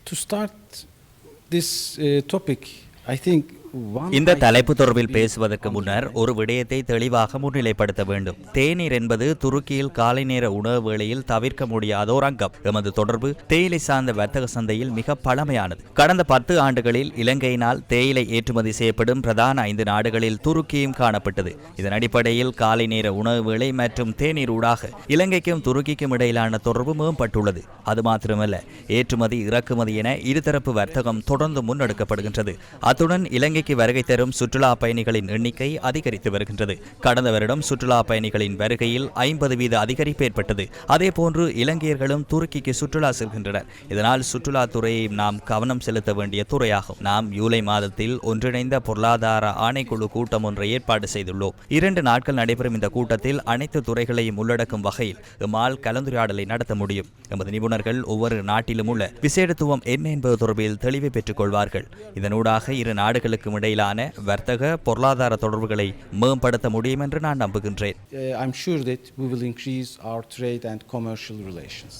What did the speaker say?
To start this topic, I think இந்த தலைப்பு தொடர்பில் பேசுவதற்கு முன்னர் ஒரு விடயத்தை தெளிவாக முன்னிலைப்படுத்த வேண்டும். தேநீர் என்பது துருக்கியில் காலை நேர உணவு வேளையில் தவிர்க்க முடியாத ஒரு அங்கம். எமது தொடர்பு தேயிலை சார்ந்த வர்த்தக சந்தையில் மிக பழமையானது. கடந்த 10 ஆண்டுகளில் இலங்கையினால் தேயிலை ஏற்றுமதி செய்யப்படும் பிரதான 5 நாடுகளில் துருக்கியும் காணப்பட்டது. இதன் அடிப்படையில் காலை நேர உணவு வேளை மற்றும் தேநீர் ஊடாக இலங்கைக்கும் துருக்கிக்கும் இடையிலான தொடர்பு மேம்பட்டுள்ளது. அது மாத்திரமல்ல, ஏற்றுமதி இறக்குமதி என இருதரப்பு வர்த்தகம் தொடர்ந்து முன்னெடுக்கப்படுகின்றது. அத்துடன் இலங்கை வருகை தரும் சுற்றுலா பயணிகளின் எண்ணிக்கை அதிகரித்து வருகின்றது. கடந்த வருடம் சுற்றுலா பயணிகளின் வருகையில் 50% அதிகரிப்பு ஏற்பட்டது. அதேபோன்று இலங்கையர்களும் துருக்கிக்கு சுற்றுலா செல்கின்றனர். இதனால் சுற்றுலாத்துறையை நாம் கவனம் செலுத்த வேண்டிய துறையாகும். நாம் ஜூலை மாதத்தில் ஒன்றிணைந்த பொருளாதார ஆணைக்குழு கூட்டம் ஒன்றை ஏற்பாடு செய்துள்ளோம். 2 நாட்கள் நடைபெறும் இந்த கூட்டத்தில் அனைத்து துறைகளையும் உள்ளடக்கும் வகையில் எம்மால் கலந்துரையாடலை நடத்த முடியும். எமது நிபுணர்கள் ஒவ்வொரு நாட்டிலும் உள்ள விசேடத்துவம் என்ன என்பது தொடர்பில் தெளிவை பெற்றுக் கொள்வார்கள். இதனூடாக இரு நாடுகளுக்கு இடையிலான வர்த்தக பொருளாதார தொடர்புகளை மேம்படுத்த முடியும் என்று நான் நம்புகின்றேன். I'm sure that we will increase our trade and commercial relations.